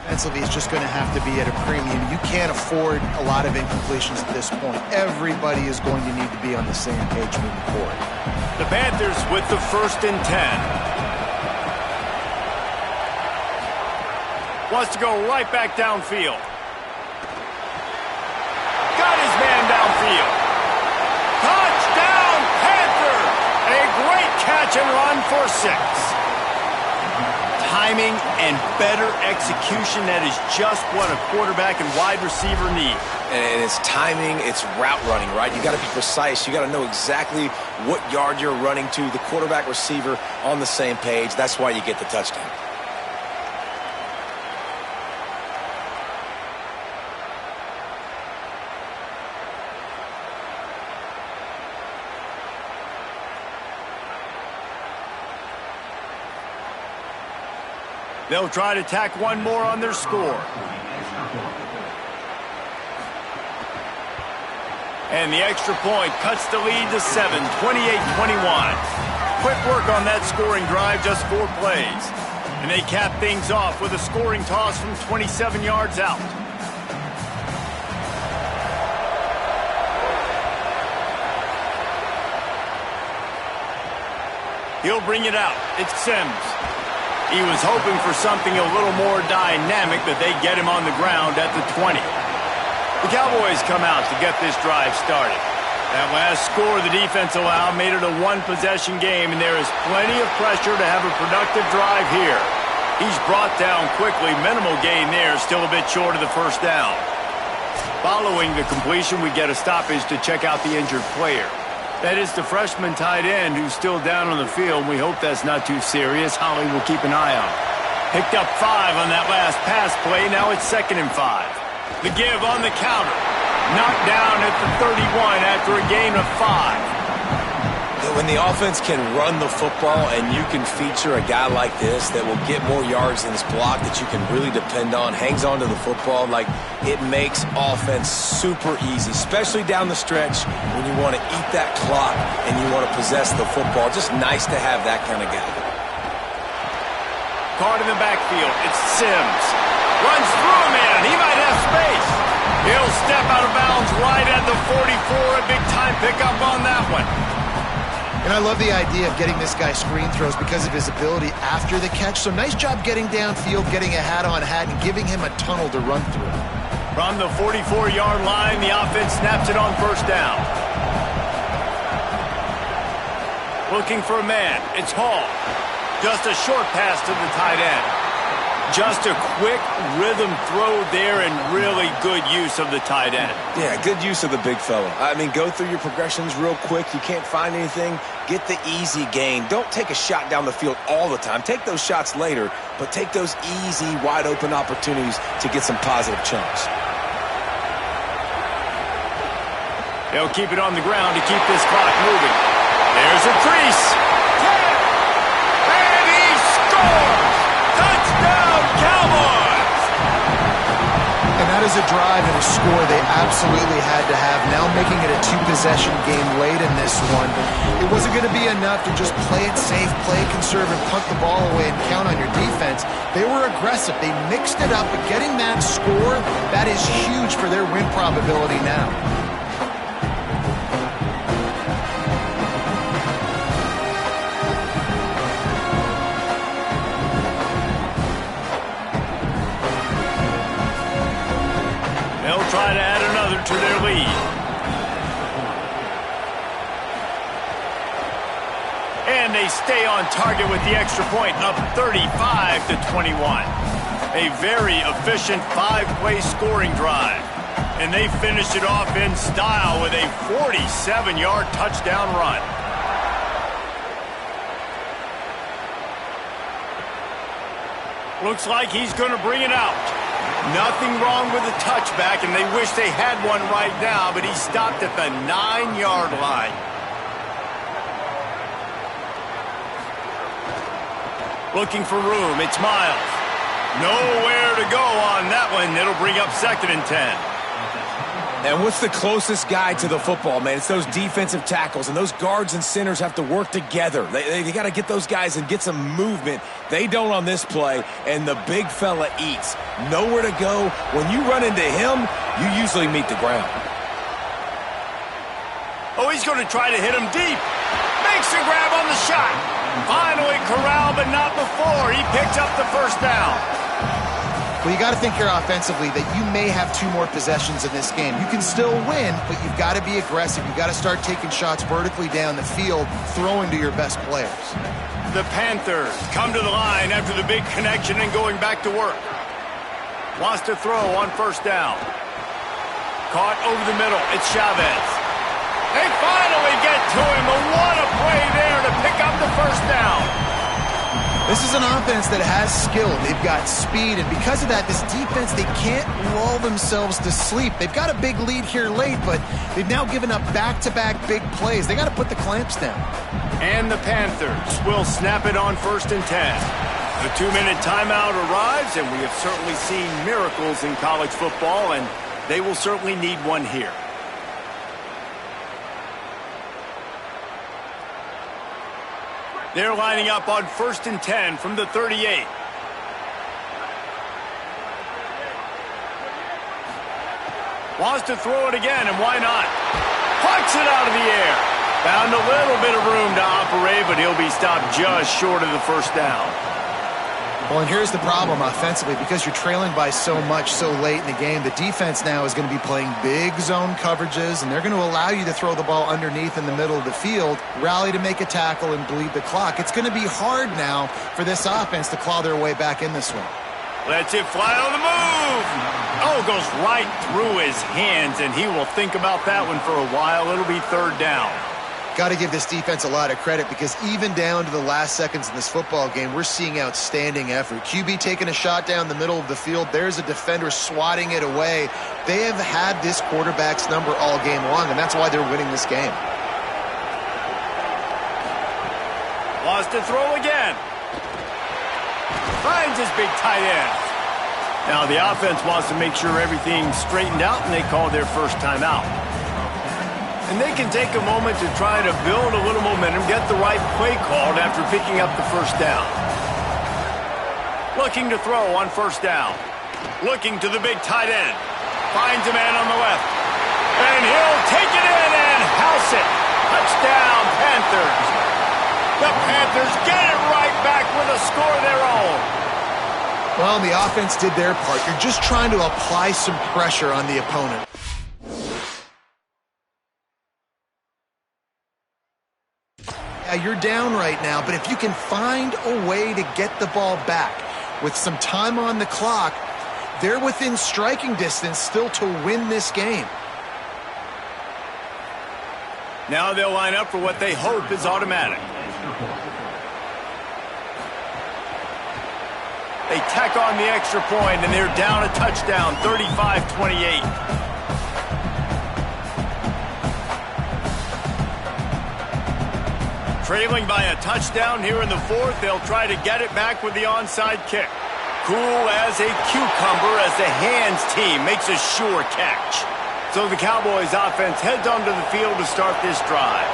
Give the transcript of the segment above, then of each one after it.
Defensively, it's just going to have to be at a premium. You can't afford a lot of incompletions at this point. Everybody is going to need to be on the same page moving forward. The Panthers with the 1st and 10. Wants to go right back downfield. Got his man downfield. Touchdown, Panther! A great catch and run for 6. Timing and better execution, that is just what a quarterback and wide receiver need. And it's timing, it's route running, right? You got to be precise. You got to know exactly what yard you're running to. The quarterback, receiver on the same page. That's why you get the touchdown. They'll try to tack one more on their score. And the extra point cuts the lead to 7, 28-21. Quick work on that scoring drive, just 4 plays. And they cap things off with a scoring toss from 27 yards out. He'll bring it out. It's Sims. He was hoping for something a little more dynamic, but they get him on the ground at the 20. The Cowboys come out to get this drive started. That last score the defense allowed made it a 1-possession game, and there is plenty of pressure to have a productive drive here. He's brought down quickly. Minimal gain there, still a bit short of the 1st down. Following the completion, we get a stoppage to check out the injured player. That is the freshman tight end who's still down on the field. We hope that's not too serious. Holly will keep an eye on him. Picked up 5 on that last pass play. Now it's 2nd and 5. The give on the counter. Knocked down at the 31 after a gain of 5. When the offense can run the football and you can feature a guy like this that will get more yards in this block that you can really depend on, hangs on to the football, like it makes offense super easy, especially down the stretch when you want to eat that clock and you want to possess the football. Just nice to have that kind of guy. Caught in the backfield. It's Sims. Runs through a man. He might have space. He'll step out of bounds right at the 44. A big-time pickup on that one. And I love the idea of getting this guy screen throws because of his ability after the catch. So nice job getting downfield, getting a hat-on-hat, and giving him a tunnel to run through. From the 44-yard line, the offense snaps it on 1st down. Looking for a man. It's Hall. Just a short pass to the tight end. Just a quick rhythm throw there and really good use of the tight end. Yeah, good use of the big fella. I mean, go through your progressions real quick. You can't find anything. Get the easy gain. Don't take a shot down the field all the time. Take those shots later, but take those easy, wide-open opportunities to get some positive chunks. They'll keep it on the ground to keep this clock moving. There's a crease. And he scores! Touchdown, Cowboys! And that is a drive and a score they absolutely had to have. Now making it a 2-possession game late in this one. It wasn't going to be enough to just play it safe, play it conservative, punt the ball away, and count on your defense. They were aggressive. They mixed it up, but getting that score, that is huge for their win probability now. Try to add another to their lead. And they stay on target with the extra point, up 35-21. A very efficient 5-play scoring drive. And they finish it off in style with a 47-yard touchdown run. Looks like he's going to bring it out. Nothing wrong with the touchback, and they wish they had one right now, but he stopped at the 9-yard line. Looking for room. It's Miles. Nowhere to go on that one. It'll bring up 2nd and 10. And what's the closest guy to the football, man? It's those defensive tackles, and those guards and centers have to work together. They got to get those guys and get some movement. They don't on this play, and the big fella eats. Nowhere to go. When you run into him, you usually meet the ground. Oh, he's going to try to hit him deep. Makes a grab on the shot. Finally corralled, but not before. He picks up the first down. Well, you got to think here offensively that you may have 2 more possessions in this game. You can still win, but you've got to be aggressive. You've got to start taking shots vertically down the field, throwing to your best players. The Panthers come to the line after the big connection and going back to work. Wants to throw on first down. Caught over the middle. It's Chavez. They finally get to him, but what a play there to pick up the first down. This is an offense that has skill. They've got speed, and because of that, this defense, they can't lull themselves to sleep. They've got a big lead here late, but they've now given up back-to-back big plays. They got to put the clamps down. And the Panthers will snap it on 1st and 10. The 2-minute timeout arrives, and we have certainly seen miracles in college football, and they will certainly need one here. They're lining up on 1st and 10 from the 38. Wants to throw it again, and why not? Plucks it out of the air. Found a little bit of room to operate, but he'll be stopped just short of the first down. Well, and here's the problem offensively. Because you're trailing by so much so late in the game, the defense now is going to be playing big zone coverages, and they're going to allow you to throw the ball underneath in the middle of the field, rally to make a tackle, and bleed the clock. It's going to be hard now for this offense to claw their way back in this one. Lets it fly on the move. Oh, goes right through his hands, and he will think about that one for a while. It'll be 3rd down. Got to give this defense a lot of credit, because even down to the last seconds in this football game, we're seeing outstanding effort. QB taking a shot down the middle of the field. There's a defender swatting it away. They have had this quarterback's number all game long, and that's why they're winning this game. Wants to throw again. Finds his big tight end. Now the offense wants to make sure everything's straightened out, and they call their first timeout. And they can take a moment to try to build a little momentum, get the right play called after picking up the first down. Looking to throw on 1st down. Looking to the big tight end. Finds a man on the left. And he'll take it in and house it. Touchdown, Panthers. The Panthers get it right back with a score of their own. Well, the offense did their part. You're just trying to apply some pressure on the opponent. You're down right now, but if you can find a way to get the ball back with some time on the clock, they're within striking distance still to win this game. Now they'll line up for what they hope is automatic. They tack on the extra point, and they're down a touchdown, 35-28. Trailing by a touchdown here in the 4th, they'll try to get it back with the onside kick. Cool as a cucumber as the hands team makes a sure catch. So the Cowboys offense heads onto the field to start this drive.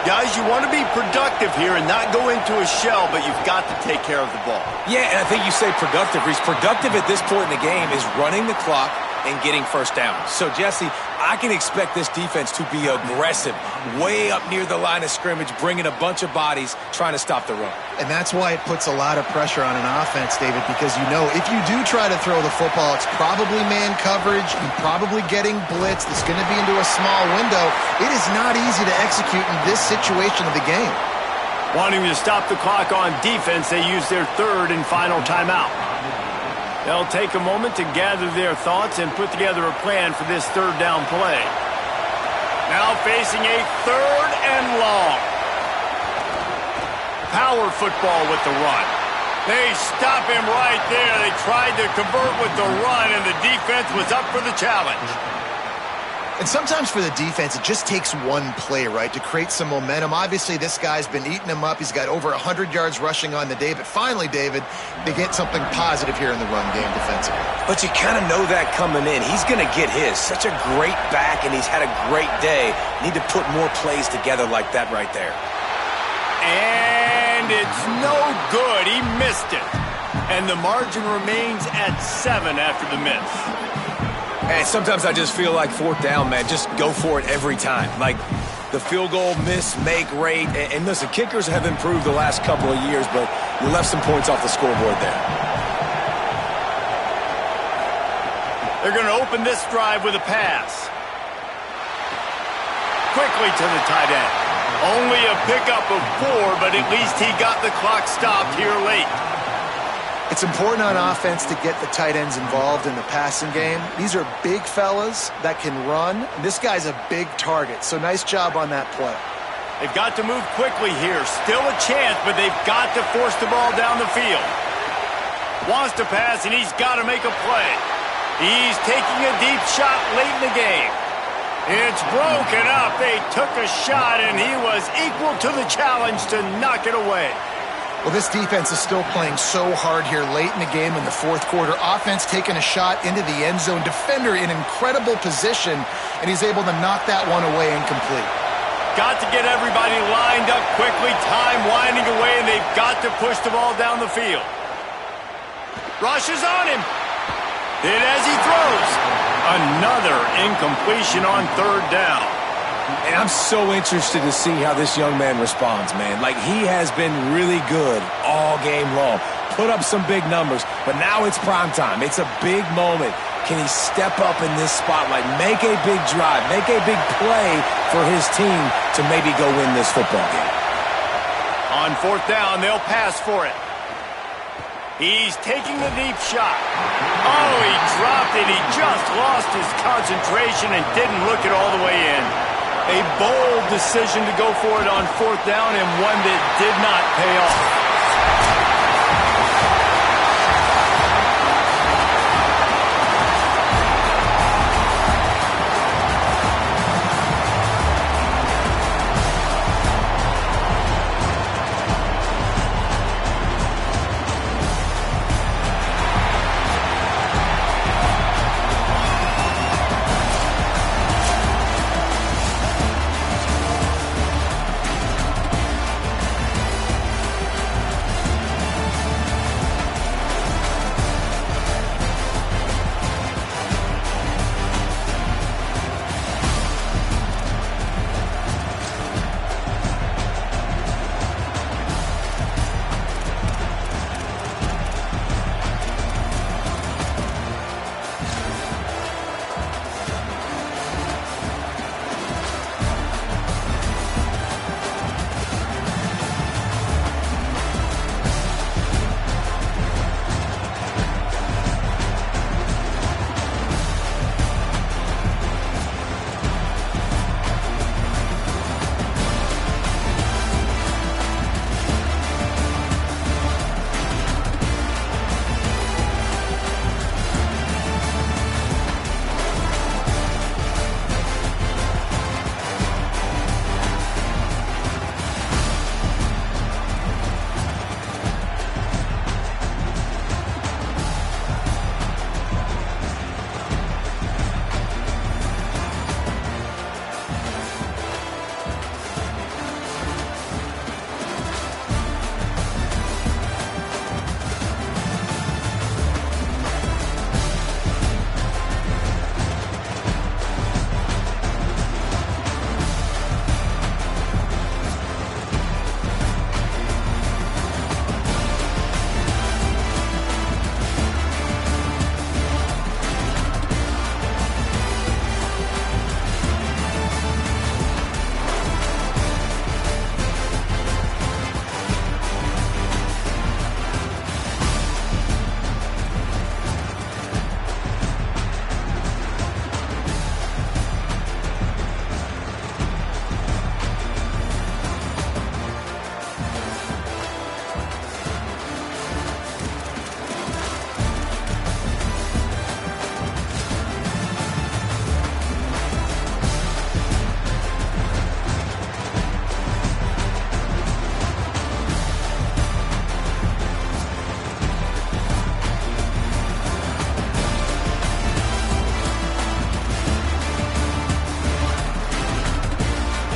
Guys, you want to be productive here and not go into a shell, but you've got to take care of the ball. Yeah, and I think you say productive, Reese. Productive at this point in the game is running the clock and getting first down. So, Jesse, I can expect this defense to be aggressive, way up near the line of scrimmage, bringing a bunch of bodies, trying to stop the run. And that's why it puts a lot of pressure on an offense, David, because you know if you do try to throw the football, it's probably man coverage, you're probably getting blitzed, it's going to be into a small window. It is not easy to execute in this situation of the game. Wanting to stop the clock on defense, they use their 3rd and final timeout. They'll take a moment to gather their thoughts and put together a plan for this 3rd down play. Now facing a 3rd and long. Power football with the run. They stop him right there. They tried to convert with the run, and the defense was up for the challenge. And sometimes for the defense, it just takes one play, right, to create some momentum. Obviously, this guy's been eating him up. He's got over 100 yards rushing on the day. But finally, David, they get something positive here in the run game defensively. but you kind of know that coming in. He's going to get his. Such a great back, and he's had a great day. Need to put more plays together like that right there. And it's no good. He missed it. And the margin remains at 7 after the miss. And sometimes I just feel like 4th down, man, just go for it every time. Like the field goal miss-make rate. And listen, kickers have improved the last couple of years, but you left some points off the scoreboard there. They're going to open this drive with a pass. Quickly to the tight end. Only a pickup of 4, but at least he got the clock stopped here late. It's important on offense to get the tight ends involved in the passing game. These are big fellas that can run. This guy's a big target, so nice job on that play. They've got to move quickly here. Still a chance, but they've got to force the ball down the field. Wants to pass, and he's got to make a play. He's taking a deep shot late in the game. It's broken up. They took a shot, and he was equal to the challenge to knock it away. Well, this defense is still playing so hard here late in the game in the 4th quarter. Offense taking a shot into the end zone. Defender in incredible position, and he's able to knock that one away incomplete. Got to get everybody lined up quickly. Time winding away, and they've got to push the ball down the field. Rushes on him. Hit as he throws. Another incompletion on 3rd down. And I'm so interested to see how this young man responds, man. Like, he has been really good all game long. Put up some big numbers, but now it's prime time. It's a big moment. Can he step up in this spotlight, make a big drive, make a big play for his team to maybe go win this football game? On 4th down, they'll pass for it. He's taking the deep shot. Oh, he dropped it. He just lost his concentration and didn't look it all the way in. A bold decision to go for it on 4th down, and one that did not pay off.